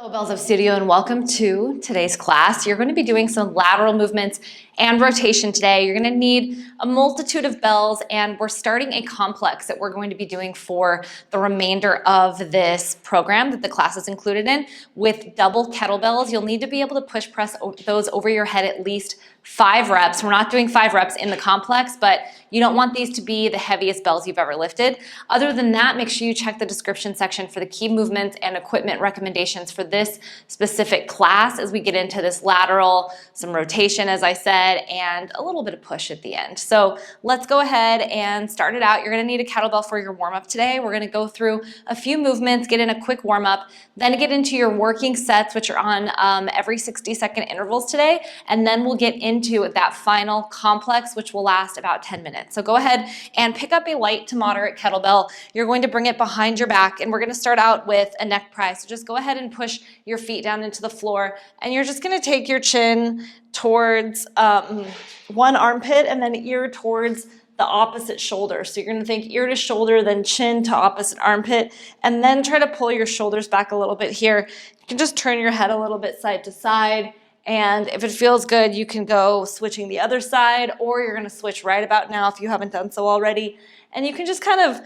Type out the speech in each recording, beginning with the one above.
Kettlebells of Studio, and welcome to today's class. You're going to be doing some lateral movements and rotation today. You're going to need a multitude of bells, and we're starting a complex that we're going to be doing for the remainder of this program that the class is included in with double kettlebells. You'll need to be able to push press those over your head at least 5 reps. We're not doing 5 reps in the complex, but you don't want these to be the heaviest bells you've ever lifted. Other than that, make sure you check the description section for the key movements and equipment recommendations for this specific class as we get into this lateral, some rotation, as I said, and a little bit of push at the end. So let's go ahead and start it out. You're going to need a kettlebell for your warm-up today. We're going to go through a few movements, get in a quick warm-up, then get into your working sets, which are on every 60-second intervals today, and then we'll get into that final complex, which will last about 10 minutes. So go ahead and pick up a light to moderate kettlebell. You're going to bring it behind your back, and we're going to start out with a neck prise. So just go ahead and push your feet down into the floor, and you're just going to take your chin towards one armpit and then ear towards the opposite shoulder. So you're going to think ear to shoulder, then chin to opposite armpit, and then try to pull your shoulders back a little bit here. You can just turn your head a little bit side to side. And if it feels good, you can go switching the other side, or you're going to switch right about now if you haven't done so already. And you can just kind of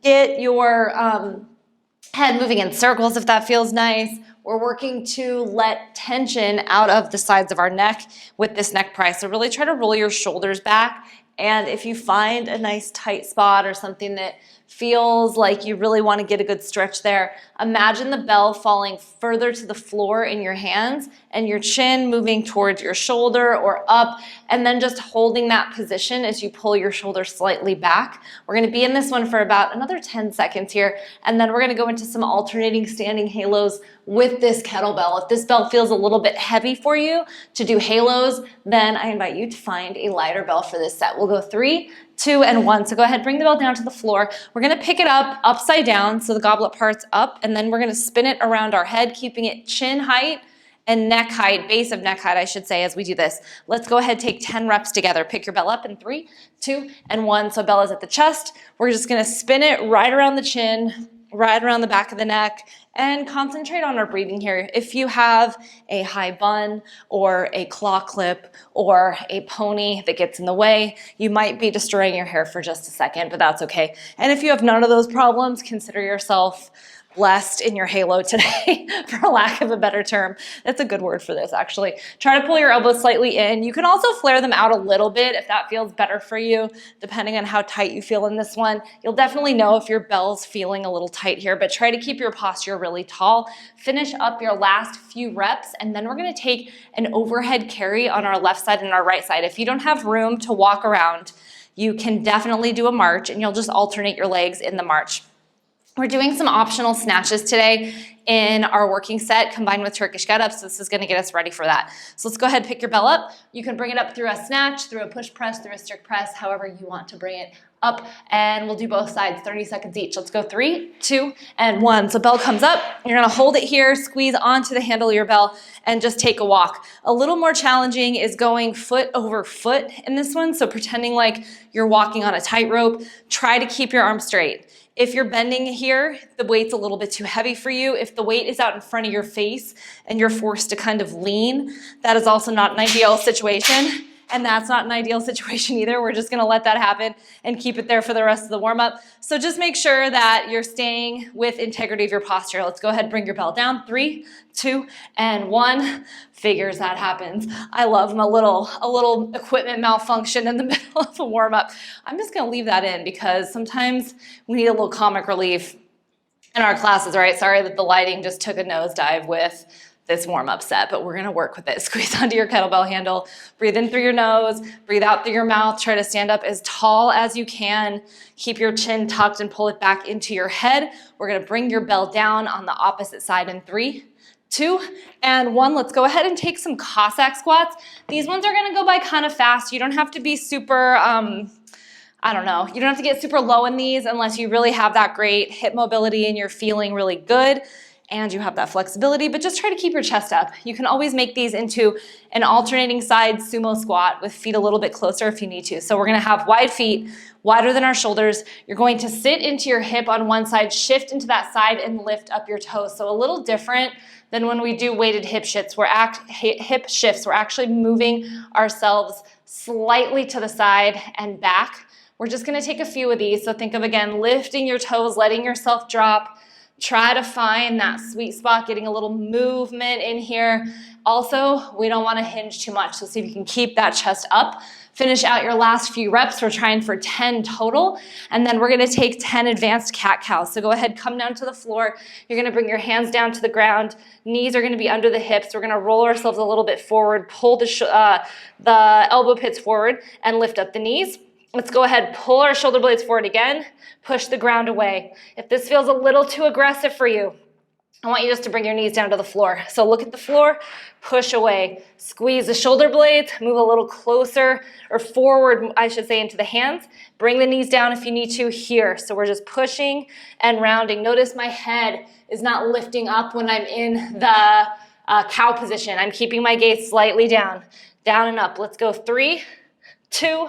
get your head moving in circles if that feels nice. We're working to let tension out of the sides of our neck with this neck prise. So really try to roll your shoulders back. And if you find a nice tight spot or something that feels like you really want to get a good stretch there, imagine the bell falling further to the floor in your hands and your chin moving towards your shoulder or up, and then just holding that position as you pull your shoulder slightly back. We're going to be in this one for about another 10 seconds here, and then we're going to go into some alternating standing halos with this kettlebell. If this bell feels a little bit heavy for you to do halos, then I invite you to find a lighter bell for this set. We'll go 3, 2, and 1. So go ahead, bring the bell down to the floor. We're going to pick it up upside down, so the goblet part's up, and then we're going to spin it around our head, keeping it chin height and neck height, base of neck height, I should say, as we do this. Let's go ahead, take 10 reps together. Pick your bell up in 3, 2, and 1. So bell is at the chest. We're just going to spin it right around the chin, right around the back of the neck, and concentrate on our breathing here. If you have a high bun or a claw clip or a pony that gets in the way, you might be destroying your hair for just a second, but that's okay. And if you have none of those problems, consider yourself blessed in your halo today, for lack of a better term. That's a good word for this, actually. Try to pull your elbows slightly in. You can also flare them out a little bit if that feels better for you, depending on how tight you feel in this one. You'll definitely know if your bell's feeling a little tight here, but try to keep your posture really tall. Finish up your last few reps, and then we're going to take an overhead carry on our left side and our right side. If you don't have room to walk around, you can definitely do a march, and you'll just alternate your legs in the march. We're doing some optional snatches today in our working set combined with Turkish Get Up, so this is going to get us ready for that. So let's go ahead and pick your bell up. You can bring it up through a snatch, through a push press, through a strict press, however you want to bring it up, and we'll do both sides, 30 seconds each. Let's go 3, 2, and 1. So bell comes up, you're going to hold it here, squeeze onto the handle of your bell, and just take a walk. A little more challenging is going foot over foot in this one, so pretending like you're walking on a tightrope. Try to keep your arms straight. If you're bending here, the weight's a little bit too heavy for you. If the weight is out in front of your face and you're forced to kind of lean, that is also not an ideal situation. And that's not an ideal situation either. We're just gonna let that happen and keep it there for the rest of the warm-up. So just make sure that you're staying with integrity of your posture. Let's go ahead and bring your bell down. 3, 2, and 1. Figures that happens. I love a little equipment malfunction in the middle of a warm-up. I'm just gonna leave that in because sometimes we need a little comic relief in our classes, right? Sorry that the lighting just took a nosedive with this warm-up set, but we're gonna work with it. Squeeze onto your kettlebell handle, breathe in through your nose, breathe out through your mouth, try to stand up as tall as you can, keep your chin tucked and pull it back into your head. We're gonna bring your bell down on the opposite side in 3, 2, and 1. Let's go ahead and take some Cossack squats. These ones are gonna go by kind of fast. You don't have to be super, I don't know, you don't have to get super low in these unless you really have that great hip mobility and you're feeling really good. and you have that flexibility, but just try to keep your chest up. You can always make these into an alternating side sumo squat with feet a little bit closer if you need to. So we're gonna have wide feet, wider than our shoulders. You're going to sit into your hip on one side, shift into that side, and lift up your toes. So a little different than when we do weighted hip shifts. We're actually moving ourselves slightly to the side and back. We're just gonna take a few of these. So think of, again, lifting your toes, letting yourself drop. Try to find that sweet spot, getting a little movement in here. Also, we don't wanna hinge too much. So see if you can keep that chest up. Finish out your last few reps. We're trying for 10 total. And then we're gonna take 10 advanced cat-cows. So go ahead, come down to the floor. You're gonna bring your hands down to the ground. Knees are gonna be under the hips. We're gonna roll ourselves a little bit forward, pull the elbow pits forward, and lift up the knees. Let's go ahead, pull our shoulder blades forward again, push the ground away. If this feels a little too aggressive for you, I want you just to bring your knees down to the floor. So look at the floor, push away, squeeze the shoulder blades, move a little closer or forward, I should say, into the hands. Bring the knees down if you need to here. So we're just pushing and rounding. Notice my head is not lifting up when I'm in the cow position. I'm keeping my gaze slightly down and up. Let's go 3, 2,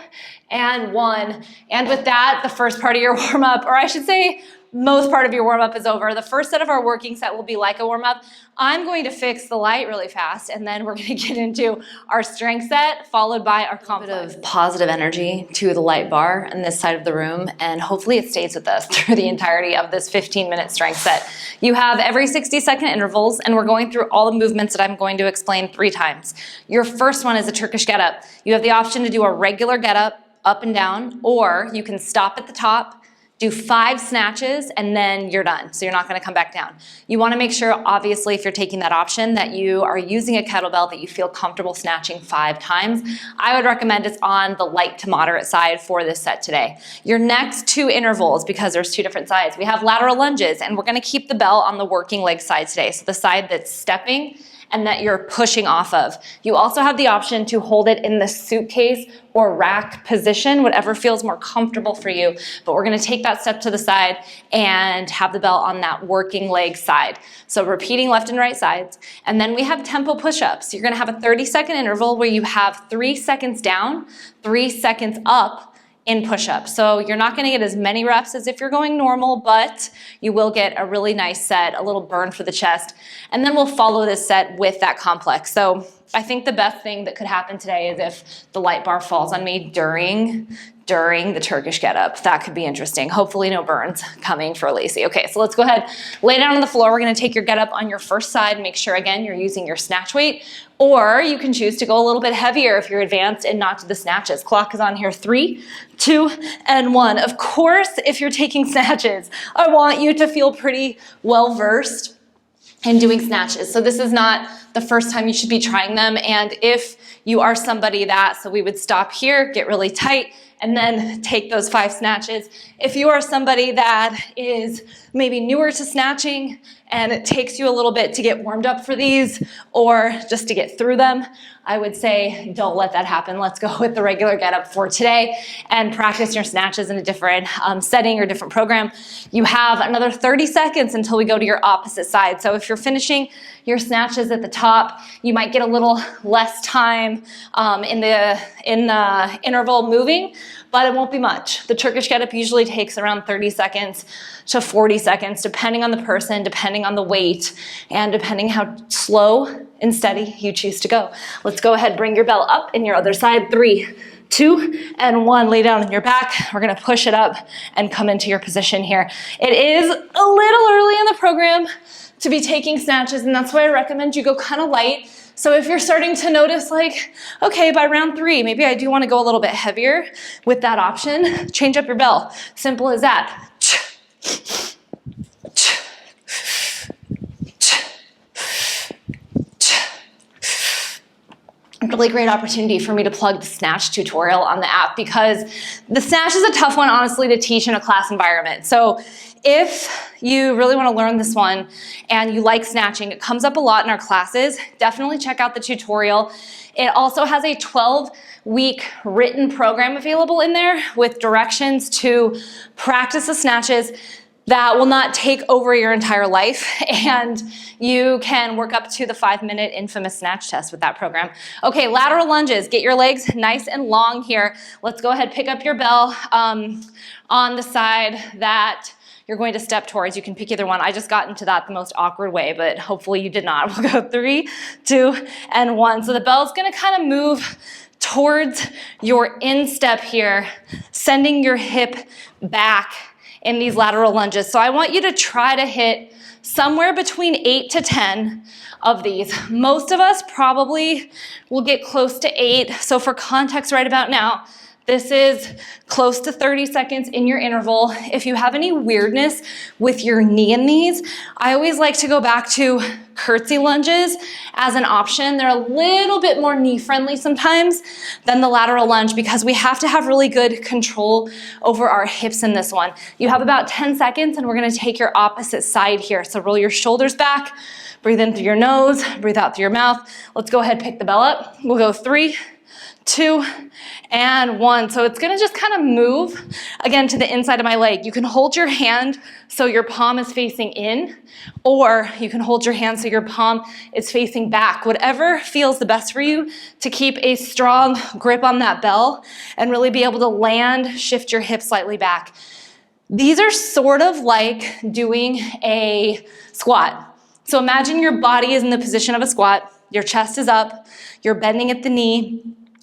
and 1. And with that, the first part of your warm-up, or I should say most part of your warm-up is over. The first set of our working set will be like a warm-up. I'm going to fix the light really fast, and then we're gonna get into our strength set, followed by our complex. A bit of positive energy to the light bar on this side of the room, and hopefully it stays with us through the entirety of this 15-minute strength set. You have every 60-second intervals, and we're going through all the movements that I'm going to explain 3 times. Your first one is a Turkish Get Up. You have the option to do a regular get up and down, or you can stop at the top, do 5 snatches, and then you're done. So you're not gonna come back down. You wanna make sure, obviously, if you're taking that option, that you are using a kettlebell that you feel comfortable snatching 5 times. I would recommend it's on the light to moderate side for this set today. Your next 2 intervals, because there's 2 different sides, we have lateral lunges, and we're gonna keep the bell on the working leg side today. So the side that's stepping and that you're pushing off of. You also have the option to hold it in the suitcase or rack position, whatever feels more comfortable for you. But we're gonna take that step to the side and have the bell on that working leg side. So repeating left and right sides. And then we have tempo push-ups. You're gonna have a 30-second interval where you have 3 seconds down, 3 seconds up, in push-ups. So you're not gonna get as many reps as if you're going normal, but you will get a really nice set, a little burn for the chest. And then we'll follow this set with that complex. So I think the best thing that could happen today is if the light bar falls on me during the Turkish Get Up. That could be interesting. Hopefully no burns coming for Lacey. Okay, so let's go ahead, lay down on the floor. We're gonna take your Get Up on your first side. Make sure, again, you're using your snatch weight, or you can choose to go a little bit heavier if you're advanced and not do the snatches. Clock is on here, 3, 2, and 1. Of course, if you're taking snatches, I want you to feel pretty well-versed in doing snatches. So this is not the first time you should be trying them. And if you are somebody that, so we would stop here, get really tight, and then take those 5 snatches. If you are somebody that is maybe newer to snatching and it takes you a little bit to get warmed up for these or just to get through them, I would say don't let that happen. Let's go with the regular Get Up for today and practice your snatches in a different setting or different program. You have another 30 seconds until we go to your opposite side. So if you're finishing your snatches at the top, you might get a little less time in the interval moving, but it won't be much. The Turkish Get Up usually takes around 30 seconds to 40 seconds, depending on the person, depending on the weight, and depending how slow and steady you choose to go. Let's go ahead, bring your bell up in your other side. 3, 2, and 1. Lay down on your back. We're gonna push it up and come into your position here. It is a little early in the program to be taking snatches, and that's why I recommend you go kind of light. So if you're starting to notice like, okay, by round 3, maybe I do want to go a little bit heavier with that option, change up your bell. Simple as that. Really great opportunity for me to plug the snatch tutorial on the app, because the snatch is a tough one, honestly, to teach in a class environment. So if you really want to learn this one and you like snatching, it comes up a lot in our classes, definitely check out the tutorial. It also has a 12-week written program available in there with directions to practice the snatches. that will not take over your entire life, and you can work up to the 5-minute infamous snatch test with that program. Okay, lateral lunges. Get your legs nice and long here. Let's go ahead, pick up your bell on the side that you're going to step towards. You can pick either one. I just got into that the most awkward way, but hopefully you did not. We'll go 3, 2, and 1. So the bell's gonna kind of move towards your instep here, sending your hip back in these lateral lunges. So I want you to try to hit somewhere between 8 to 10 of these. Most of us probably will get close to 8. So for context right about now, this is close to 30 seconds in your interval. If you have any weirdness with your knee in these, I always like to go back to curtsy lunges as an option. They're a little bit more knee friendly sometimes than the lateral lunge because we have to have really good control over our hips in this one. You have about 10 seconds and we're gonna take your opposite side here. So roll your shoulders back, breathe in through your nose, breathe out through your mouth. Let's go ahead, pick the bell up. We'll go 3, 2, and 1. So it's gonna just kind of move again to the inside of my leg. You can hold your hand so your palm is facing in, or you can hold your hand so your palm is facing back. Whatever feels the best for you to keep a strong grip on that bell and really be able to land, shift your hips slightly back. These are sort of like doing a squat. So imagine your body is in the position of a squat, your chest is up, you're bending at the knee,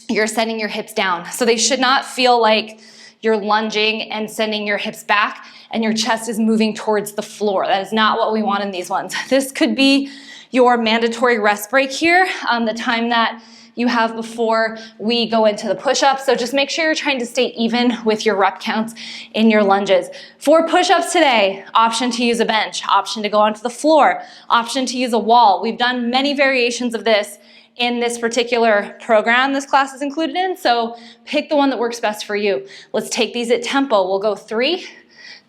you're sending your hips down. So they should not feel like you're lunging and sending your hips back and your chest is moving towards the floor. That is not what we want in these ones. This could be your mandatory rest break here, the time that you have before we go into the push-ups. So just make sure you're trying to stay even with your rep counts in your lunges. For push-ups today, option to use a bench, option to go onto the floor, option to use a wall. We've done many variations of this in this particular program this class is included in, so pick the one that works best for you. Let's take these at tempo. We'll go 3,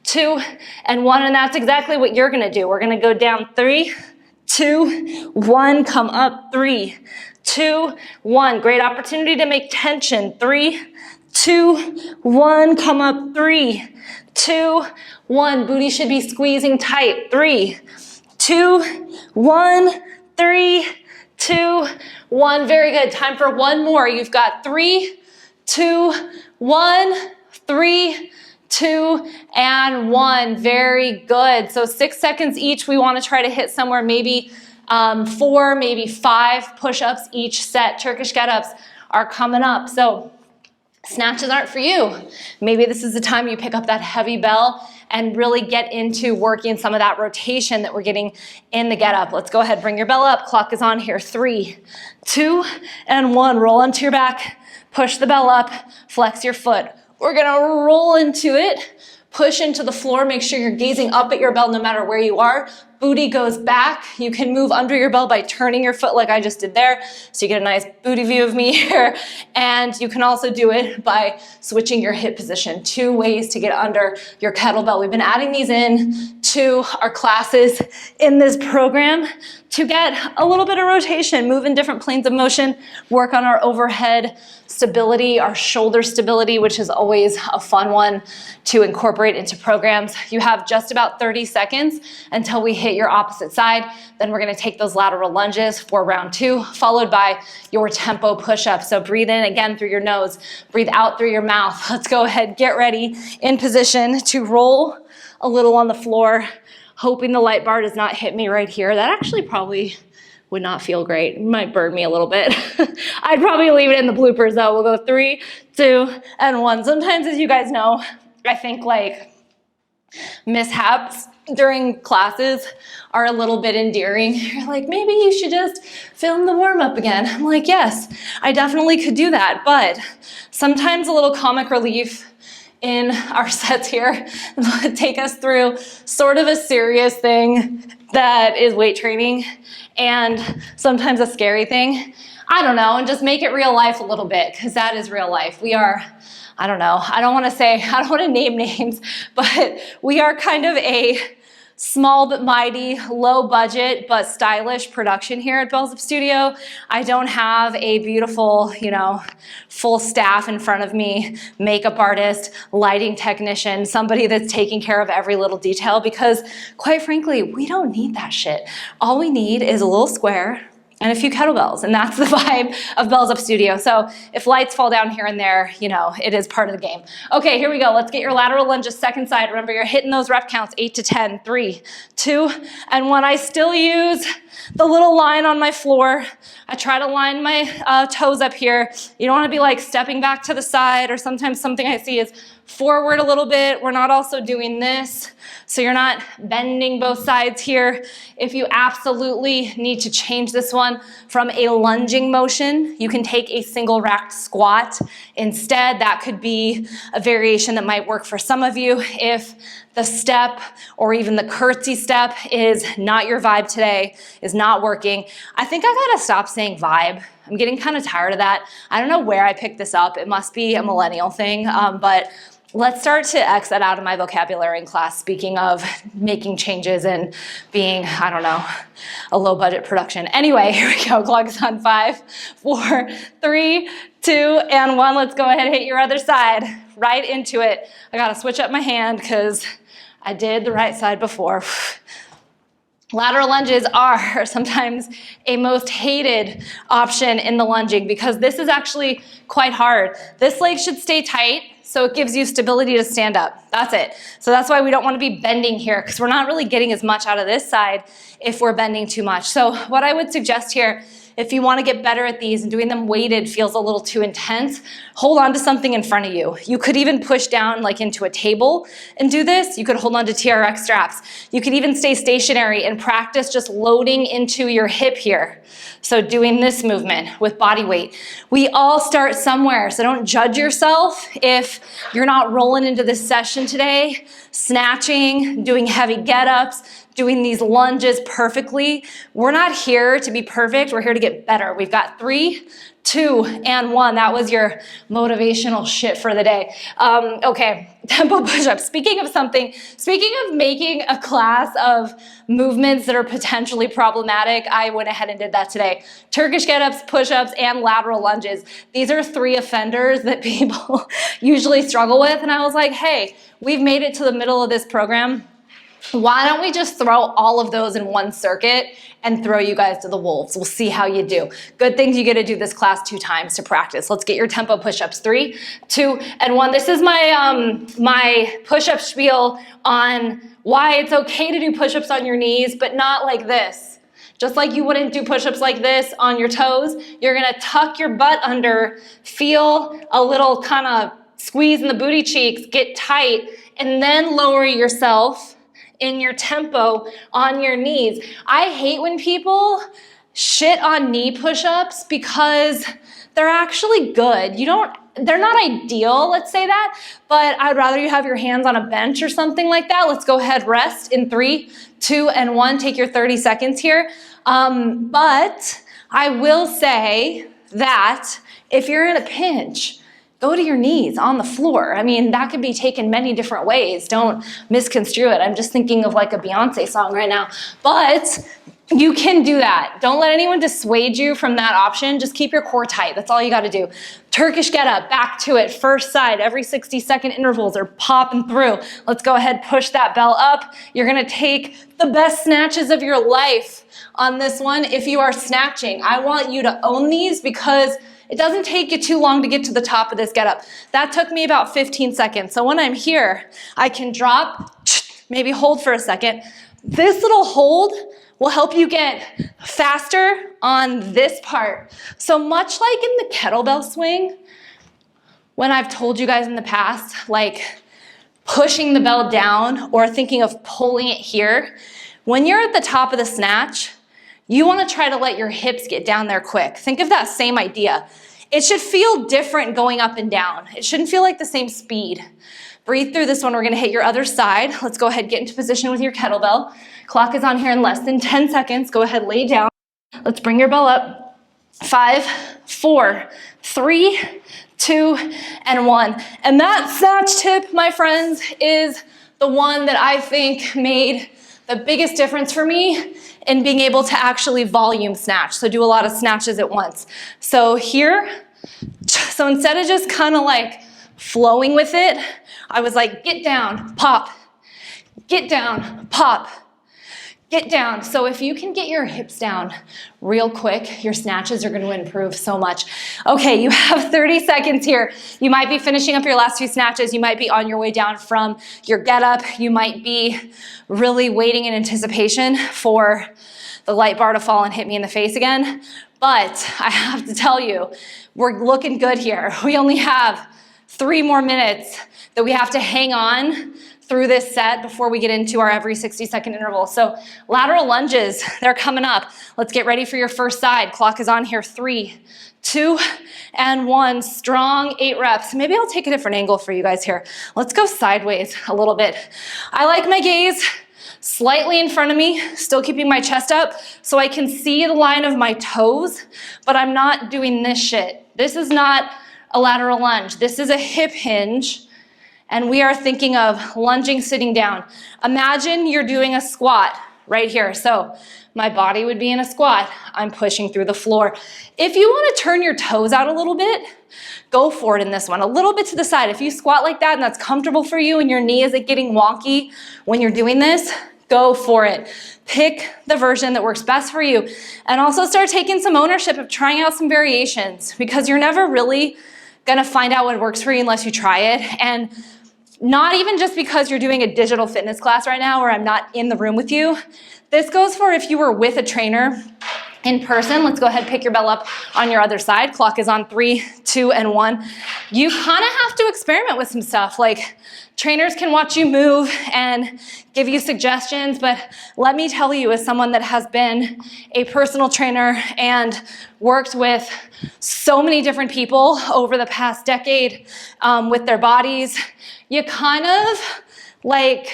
2, and 1, and that's exactly what you're gonna do. We're gonna go down 3, 2, 1, come up 3, 2, 1. Great opportunity to make tension. 3, 2, 1, come up 3, 2, 1. Booty should be squeezing tight. 3, 2, 1, 3, 2, 1. Very good. Time for one more. You've got 3, 2, 1, 3, 2, and 1. Very good. So 6 seconds each. We want to try to hit somewhere maybe 4, maybe 5 push-ups each set. Turkish get-ups are coming up. So snatches aren't for you. Maybe this is the time you pick up that heavy bell and really get into working some of that rotation that we're getting in the get up. Let's go ahead, bring your bell up. Clock is on here. 3, 2, and 1. Roll onto your back, push the bell up, flex your foot. We're gonna roll into it, push into the floor. Make sure you're gazing up at your bell no matter where you are. Booty goes back. You can move under your bell by turning your foot like I just did there. So you get a nice booty view of me here. And you can also do it by switching your hip position. 2 ways to get under your kettlebell. We've been adding these in to our classes in this program to get a little bit of rotation, move in different planes of motion, work on our overhead stability, our shoulder stability, which is always a fun one to incorporate into programs. You have just about 30 seconds until we hit your opposite side. Then we're gonna take those lateral lunges for round 2, followed by your tempo push-ups. So breathe in again through your nose, breathe out through your mouth. Let's go ahead, get ready in position to roll a little on the floor, hoping the light bar does not hit me right here. That actually probably would not feel great. It might burn me a little bit. I'd probably leave it in the bloopers though. We'll go 3, 2, and 1. Sometimes, as you guys know, I think like mishaps during classes are a little bit endearing. You're like, maybe you should just film the warm up again. I'm like, yes, I definitely could do that. But sometimes a little comic relief in our sets here take us through sort of a serious thing that is weight training and sometimes a scary thing. I don't know, and just make it real life a little bit, because that is real life. We are, I don't know, I don't want to name names, but we are kind of a small but mighty, low budget but stylish production here at Bells Up Studio. I don't have a beautiful, full staff in front of me, makeup artist, lighting technician, somebody that's taking care of every little detail, because quite frankly, we don't need that shit. All we need is a little square and a few kettlebells, and that's the vibe of Bells Up Studio. So if lights fall down here and there, it is part of the game. Okay, here we go. Let's get your lateral lunges second side. Remember, you're hitting those rep counts, 8 to 10, 3, 2, and 1. I still use the little line on my floor. I try to line my toes up here. You don't want to be like stepping back to the side, or sometimes something I see is forward a little bit. We're not also doing this, so you're not bending both sides here. If you absolutely need to change this one from a lunging motion, you can take a single racked squat instead. That could be a variation that might work for some of you. If the step or even the curtsy step is not your vibe today, is not working, I think I gotta stop saying vibe. I'm getting kind of tired of that. I don't know where I picked this up. It must be a millennial thing, but let's start to X that out of my vocabulary in class, speaking of making changes and being, a low budget production. Anyway, here we go. Clock is on 5, 4, 3, 2, and 1. Let's go ahead and hit your other side. Right into it. I gotta switch up my hand because I did the right side before. Lateral lunges are sometimes a most hated option in the lunging because this is actually quite hard. This leg should stay tight, so it gives you stability to stand up. That's it. So that's why we don't want to be bending here, because we're not really getting as much out of this side if we're bending too much. So what I would suggest here, if you want to get better at these and doing them weighted feels a little too intense, hold on to something in front of you. You could even push down like into a table and do this. You could hold on to TRX straps. You could even stay stationary and practice just loading into your hip here. So doing this movement with body weight. We all start somewhere, so don't judge yourself if you're not rolling into this session today, snatching, doing heavy get-ups, doing these lunges perfectly. We're not here to be perfect. We're here to get better. We've got 3, 2, and 1. That was your motivational shit for the day. Okay, tempo push-ups. Speaking of making a class of movements that are potentially problematic, I went ahead and did that today. Turkish get-ups, push-ups, and lateral lunges. These are 3 offenders that people usually struggle with, and I was like, hey, we've made it to the middle of this program. Why don't we just throw all of those in one circuit and throw you guys to the wolves? We'll see how you do. Good thing you get to do this class 2 times to practice. Let's get your tempo push-ups. 3, 2, and 1. This is my my push-up spiel on why it's okay to do push-ups on your knees, but not like this. Just like you wouldn't do push-ups like this on your toes, you're gonna tuck your butt under, feel a little kind of squeeze in the booty cheeks, get tight, and then lower yourself in your tempo on your knees. I hate when people shit on knee push-ups because they're actually good. They're not ideal, let's say that, but I'd rather you have your hands on a bench or something like that. Let's go ahead, rest in 3, 2, and 1. Take your 30 seconds here. But I will say that if you're in a pinch, go to your knees on the floor. I mean, that could be taken many different ways. Don't misconstrue it. I'm just thinking of like a Beyonce song right now. But you can do that. Don't let anyone dissuade you from that option. Just keep your core tight. That's all you got to do. Turkish get up, back to it, first side. Every 60-second intervals are popping through. Let's go ahead, push that bell up. You're going to take the best snatches of your life on this one. If you are snatching, I want you to own these because it doesn't take you too long to get to the top of this get up. That took me about 15 seconds. So when I'm here, I can drop, maybe hold for a second. This little hold will help you get faster on this part. So much like in the kettlebell swing, when I've told you guys in the past, like pushing the bell down or thinking of pulling it here, when you're at the top of the snatch, you want to try to let your hips get down there quick. Think of that same idea. It should feel different going up and down. It shouldn't feel like the same speed. Breathe through this one. We're going to hit your other side. Let's go ahead, get into position with your kettlebell. Clock is on here in less than 10 seconds. Go ahead, lay down. Let's bring your bell up. 5, 4, 3, 2, and 1. And that snatch tip, my friends, is the one that I think made the biggest difference for me in being able to actually volume snatch. So do a lot of snatches at once. So here, so instead of just kind of like flowing with it, I was like, get down, pop, get down, pop, get down. So if you can get your hips down real quick, your snatches are going to improve so much. Okay, you have 30 seconds here. You might be finishing up your last few snatches. You might be on your way down from your get up. You might be really waiting in anticipation for the light bar to fall and hit me in the face again. But I have to tell you, we're looking good here. We only have 3 more minutes that we have to hang on through this set before we get into our every 60-second interval. So lateral lunges, they're coming up. Let's get ready for your first side. Clock is on here. 3, 2, and 1. Strong 8 reps. Maybe I'll take a different angle for you guys here. Let's go sideways a little bit. I like my gaze slightly in front of me, still keeping my chest up so I can see the line of my toes, but I'm not doing this shit. This is not a lateral lunge. This is a hip hinge. And we are thinking of lunging sitting down. Imagine you're doing a squat right here. So my body would be in a squat. I'm pushing through the floor. If you want to turn your toes out a little bit, go for it in this one. A little bit to the side. If you squat like that and that's comfortable for you and your knee isn't getting wonky when you're doing this, go for it. Pick the version that works best for you. And also start taking some ownership of trying out some variations, because you're never really going to find out what works for you unless you try it. And not even just because you're doing a digital fitness class right now where I'm not in the room with you. This goes for if you were with a trainer in person. Let's go ahead and pick your bell up on your other side. Clock is on 3, 2, and 1. You kind of have to experiment with some stuff. Like, trainers can watch you move and give you suggestions, but let me tell you, as someone that has been a personal trainer and worked with so many different people over the past decade with their bodies, you kind of like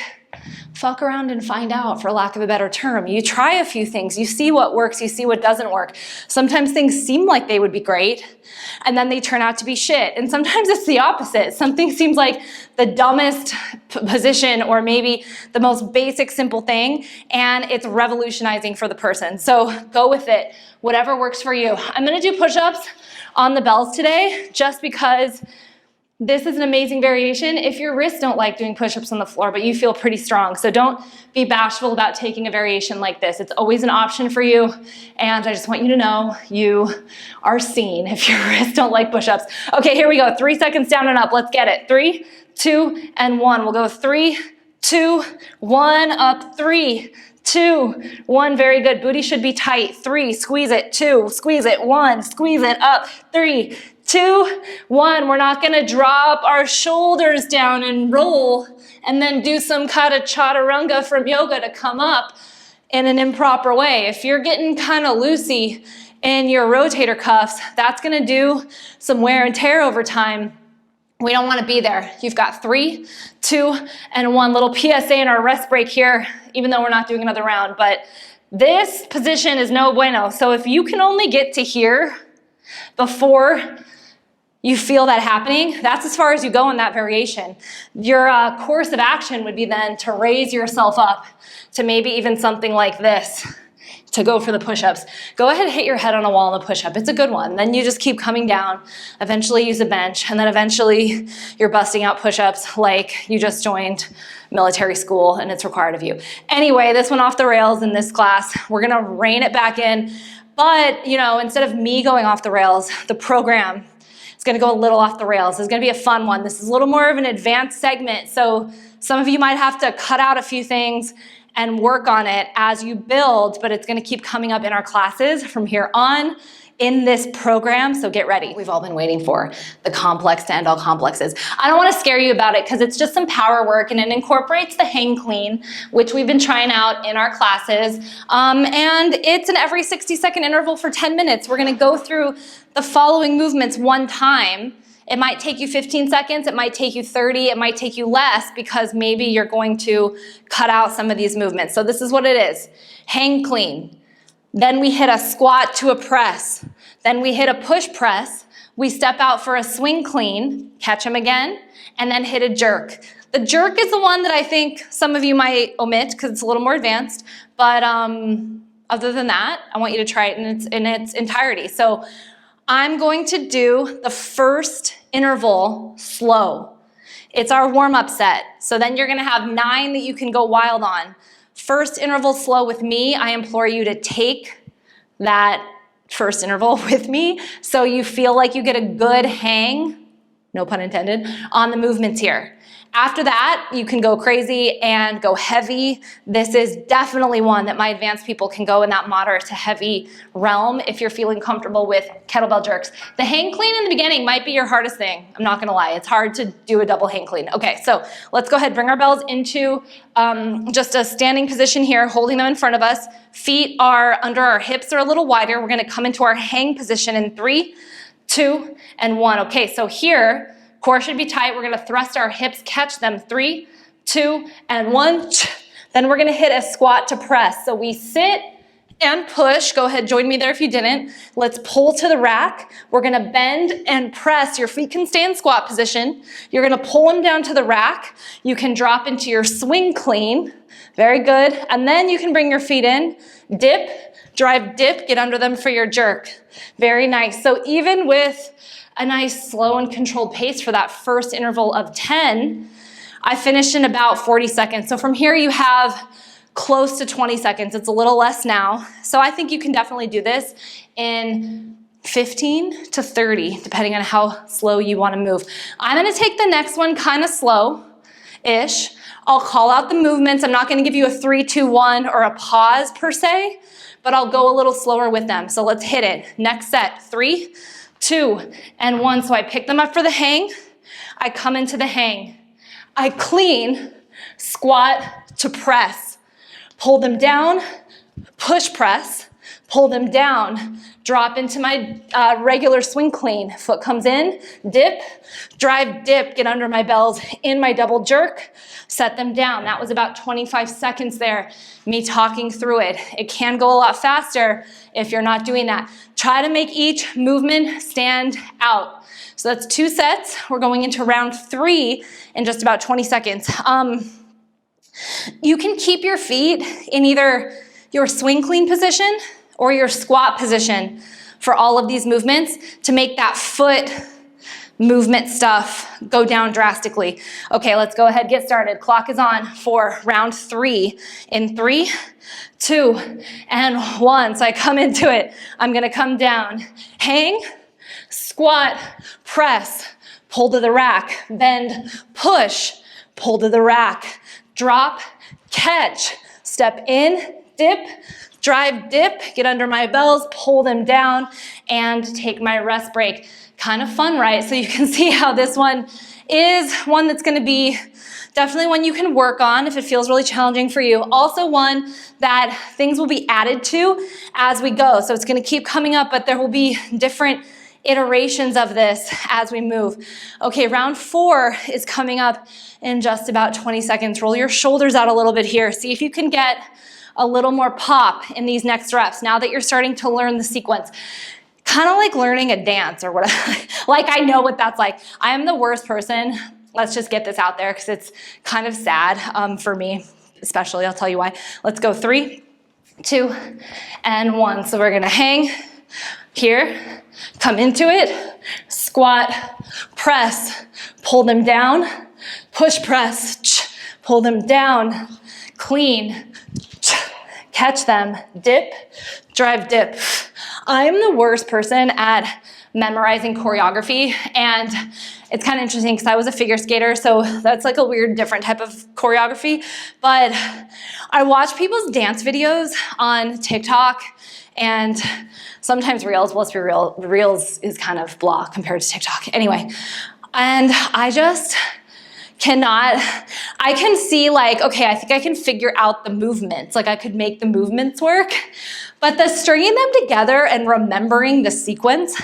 fuck around and find out, for lack of a better term. You try a few things, you see what works, you see what doesn't work. Sometimes things seem like they would be great, and then they turn out to be shit. And sometimes it's the opposite. Something seems like the dumbest position or maybe the most basic, simple thing, and it's revolutionizing for the person. So go with it, whatever works for you. I'm gonna do push-ups on the bells today just because this is an amazing variation if your wrists don't like doing push-ups on the floor, but you feel pretty strong. So don't be bashful about taking a variation like this. It's always an option for you, and I just want you to know you are seen if your wrists don't like push-ups. Okay, here we go. 3 seconds down and up. Let's get it. 3, 2, and 1. We'll go 3, 2, 1, up. 3, 2, 1. Very good. Booty should be tight. 3, squeeze it. 2, squeeze it. 1, squeeze it. Up. 3, 2, 1. We're not going to drop our shoulders down and roll and then do some kind of chaturanga from yoga to come up in an improper way. If you're getting kind of loosey in your rotator cuffs, that's going to do some wear and tear over time. We don't want to be there. You've got 3, 2, and 1. Little PSA in our rest break here, even though we're not doing another round. But this position is no bueno. So if you can only get to here before you feel that happening, that's as far as you go in that variation. Your course of action would be then to raise yourself up to maybe even something like this, to go for the push-ups. Go ahead and hit your head on a wall in the push-up. It's a good one. Then you just keep coming down, eventually use a bench, and then eventually you're busting out push-ups like you just joined military school and it's required of you. Anyway, this went off the rails in this class. We're gonna rein it back in, but instead of me going off the rails, the program is gonna go a little off the rails. It's gonna be a fun one. This is a little more of an advanced segment, so some of you might have to cut out a few things and work on it as you build, but it's gonna keep coming up in our classes from here on in this program, so get ready. We've all been waiting for the complex to end all complexes. I don't wanna scare you about it because it's just some power work and it incorporates the hang clean, which we've been trying out in our classes. And it's an every 60-second interval for 10 minutes. We're gonna go through the following movements one time. It might take you 15 seconds, it might take you 30, it might take you less because maybe you're going to cut out some of these movements. So this is what it is. Hang clean. Then we hit a squat to a press. Then we hit a push press. We step out for a swing clean, catch them again, and then hit a jerk. The jerk is the one that I think some of you might omit because it's a little more advanced, but other than that, I want you to try it in its entirety. So I'm going to do the first interval slow. It's our warm-up set. So then you're gonna have 9 that you can go wild on. First interval slow with me. I implore you to take that first interval with me so you feel like you get a good hang, no pun intended, on the movements here. After that, you can go crazy and go heavy. This is definitely one that my advanced people can go in that moderate to heavy realm if you're feeling comfortable with kettlebell jerks. The hang clean in the beginning might be your hardest thing. I'm not gonna lie, it's hard to do a double hang clean. Okay, so let's go ahead, bring our bells into just a standing position here, holding them in front of us. Feet are under our hips, they're a little wider. We're gonna come into our hang position in 3, 2, and 1. Okay, so here, core should be tight. We're gonna thrust our hips, catch them. 3, 2, and 1. Then we're gonna hit a squat to press. So we sit and push. Go ahead, join me there if you didn't. Let's pull to the rack. We're gonna bend and press. Your feet can stay in squat position. You're gonna pull them down to the rack. You can drop into your swing clean. Very good. And then you can bring your feet in, dip, drive, dip, get under them for your jerk. Very nice. So even with a nice slow and controlled pace for that first interval of 10, I finished in about 40 seconds. So from here you have close to 20 seconds. It's a little less now. So I think you can definitely do this in 15 to 30, depending on how slow you want to move. I'm going to take the next one kind of slow-ish. I'll call out the movements. I'm not going to give you a 3, 2, 1 or a pause per se, but I'll go a little slower with them. So let's hit it. Next set, 3, 2, and 1. So I pick them up for the hang. I come into the hang. I clean, squat to press. Pull them down, push press, pull them down, drop into my regular swing clean. Foot comes in, dip, drive, dip, get under my bells in my double jerk, set them down. That was about 25 seconds there, me talking through it. It can go a lot faster if you're not doing that. Try to make each movement stand out. So that's 2 sets. We're going into round 3 in just about 20 seconds. You can keep your feet in either your swing clean position or your squat position for all of these movements to make that foot movement stuff go down drastically. Okay, let's go ahead, get started. Clock is on for round 3 in 3, 2, and 1. So I come into it. I'm gonna come down, hang, squat, press, pull to the rack, bend, push, pull to the rack, drop, catch, step in, dip, drive, dip, get under my bells, pull them down, and take my rest break. Kind of fun, right? So you can see how this one is one that's gonna be definitely one you can work on if it feels really challenging for you. Also one that things will be added to as we go. So it's gonna keep coming up, but there will be different iterations of this as we move. Okay, round 4 is coming up in just about 20 seconds. Roll your shoulders out a little bit here. See if you can get a little more pop in these next reps now that you're starting to learn the sequence. Kind of like learning a dance or whatever. Like I know what that's like. I am the worst person. Let's just get this out there because it's kind of sad for me, especially. I'll tell you why. Let's go 3, 2, and 1. So we're gonna hang here, come into it, squat, press, pull them down, push press, pull them down, clean, catch them, dip, drive, dip. I'm the worst person at memorizing choreography, and it's kind of interesting because I was a figure skater, so that's like a weird different type of choreography, but I watch people's dance videos on TikTok and sometimes Reels. Well, let's be real, Reels is kind of blah compared to TikTok. Anyway, and I just cannot, I can see like, okay, I think I can figure out the movements. Like I could make the movements work, but the stringing them together and remembering the sequence,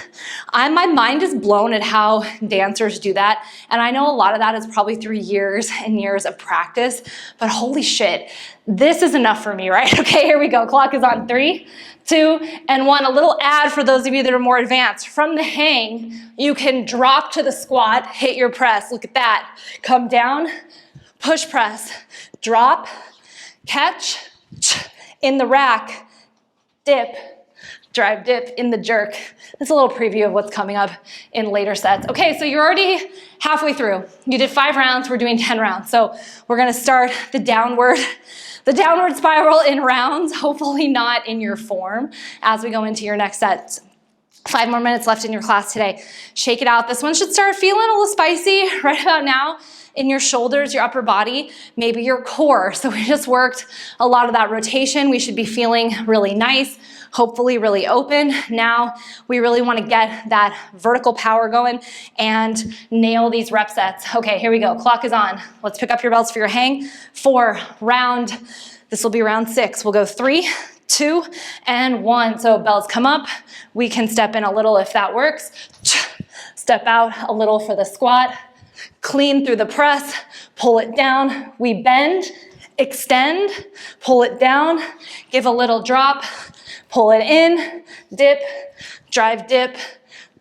my mind is blown at how dancers do that. And I know a lot of that is probably through years and years of practice, but holy shit, this is enough for me, right? Okay, here we go. Clock is on 3, 2, and 1. A little ad for those of you that are more advanced. From the hang, you can drop to the squat, hit your press. Look at that. Come down, push press, drop, catch, in the rack, dip, drive, dip, in the jerk. That's a little preview of what's coming up in later sets. Okay, so you're already halfway through. You did 5 rounds, we're doing 10 rounds. So we're gonna start the downward spiral in rounds, hopefully not in your form as we go into your next set. 5 more minutes left in your class today. Shake it out. This one should start feeling a little spicy right about now in your shoulders, your upper body, maybe your core. So we just worked a lot of that rotation. We should be feeling really nice, hopefully really open. Now we really want to get that vertical power going and nail these rep sets. Okay, here we go. Clock is on. Let's pick up your belts for your hang. 4, round. This will be round 6. We'll go 3, 2, and 1. So bells come up. We can step in a little if that works. Step out a little for the squat. Clean through the press, pull it down. We bend, extend, pull it down, give a little drop, pull it in, dip, drive, dip,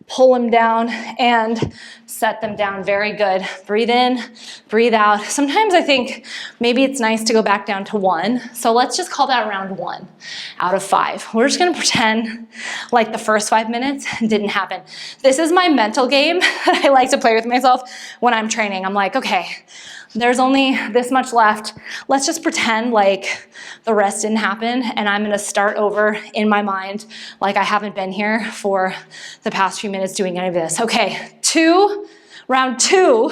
pull them down, and set them down. Very good. Breathe in, breathe out. Sometimes I think maybe it's nice to go back down to 1. So let's just call that round 1 out of 5. We're just gonna pretend like the first 5 minutes didn't happen. This is my mental game that I like to play with myself when I'm training. I'm like, okay, there's only this much left. Let's just pretend like the rest didn't happen, and I'm gonna start over in my mind like I haven't been here for the past few minutes doing any of this. Okay, round 2,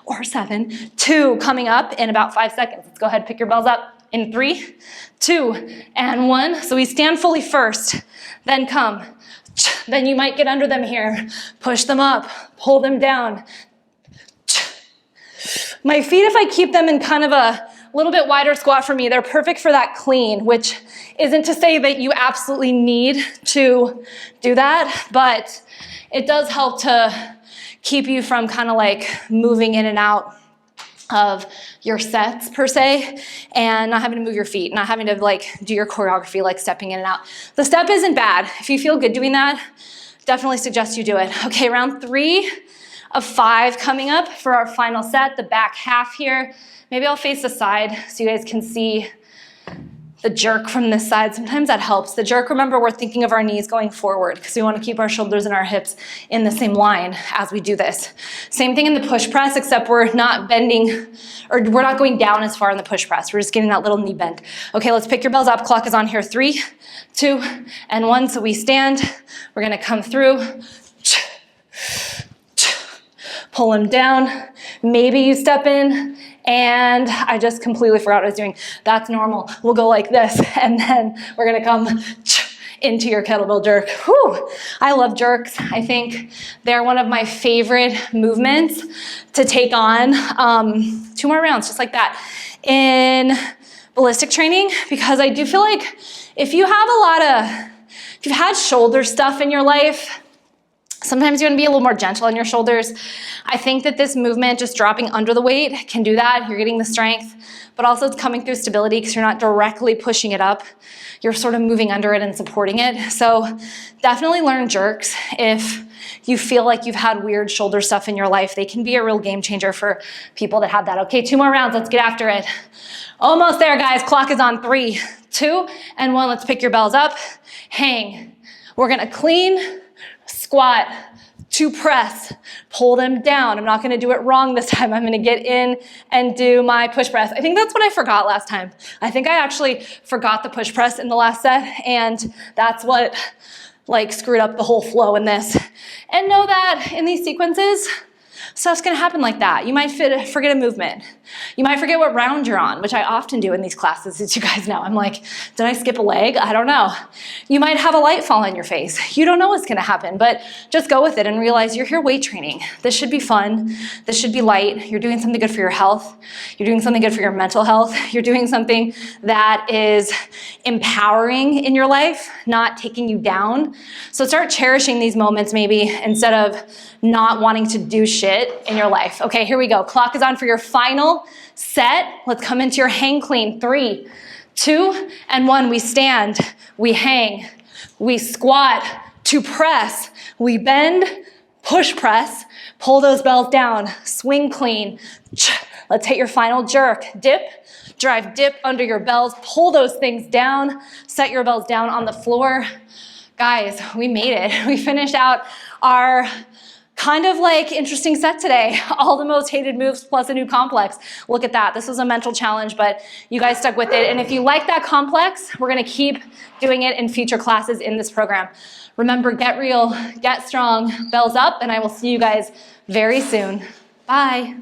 or 7, 2 coming up in about 5 seconds. Let's go ahead, pick your bells up in 3, 2, and 1. So we stand fully first, then come. Then you might get under them here. Push them up, pull them down. My feet, if I keep them in kind of a little bit wider squat for me, they're perfect for that clean, which isn't to say that you absolutely need to do that, but it does help to keep you from kind of like moving in and out of your sets per se, and not having to move your feet, not having to like do your choreography, like stepping in and out. The step isn't bad. If you feel good doing that, definitely suggest you do it. Okay, round 3 of 5 coming up for our final set, the back half here. Maybe I'll face the side so you guys can see the jerk from this side. Sometimes that helps. The jerk, remember, we're thinking of our knees going forward because we want to keep our shoulders and our hips in the same line as we do this. Same thing in the push press, except we're not bending, or we're not going down as far in the push press. We're just getting that little knee bend. Okay, let's pick your bells up. Clock is on here. 3, 2, and 1. So we stand. We're going to come through. Pull them down. Maybe you step in, and I just completely forgot what I was doing. That's normal. We'll go like this, and then we're gonna come into your kettlebell jerk. Whew. I love jerks. I think they're one of my favorite movements to take on. 2 more rounds, just like that, in ballistic training, because I do feel like if you've had shoulder stuff in your life, sometimes you want to be a little more gentle on your shoulders. I think that this movement, just dropping under the weight, can do that. You're getting the strength, but also it's coming through stability because you're not directly pushing it up. You're sort of moving under it and supporting it. So definitely learn jerks. If you feel like you've had weird shoulder stuff in your life, they can be a real game changer for people that have that. Okay, 2 more rounds. Let's get after it. Almost there, guys. Clock is on. 3, 2, and 1. Let's pick your bells up. Hang. We're going to clean, squat, 2 press, pull them down. I'm not gonna do it wrong this time. I'm gonna get in and do my push press. I think that's what I forgot last time. I think I actually forgot the push press in the last set, and that's what like screwed up the whole flow in this. And know that in these sequences, stuff's gonna happen like that. You might forget a movement. You might forget what round you're on, which I often do in these classes, as you guys know. I'm like, did I skip a leg? I don't know. You might have a light fall on your face. You don't know what's gonna happen, but just go with it and realize you're here weight training. This should be fun. This should be light. You're doing something good for your health. You're doing something good for your mental health. You're doing something that is empowering in your life, not taking you down. So start cherishing these moments maybe instead of not wanting to do shit in your life. Okay, here we go. Clock is on for your final set. Let's come into your hang clean. 3, 2, and 1. We stand, we hang, we squat, 2 press, we bend, push press, pull those bells down, swing clean, Let's hit your final jerk. Dip, drive, dip under your bells. Pull those things down. Set your bells down on the floor. Guys, we made it. We finished out our kind of like interesting set today. All the most hated moves plus a new complex. Look at that. This was a mental challenge, but you guys stuck with it. And if you like that complex, we're gonna keep doing it in future classes in this program. Remember, get real, get strong, bells up, and I will see you guys very soon. Bye.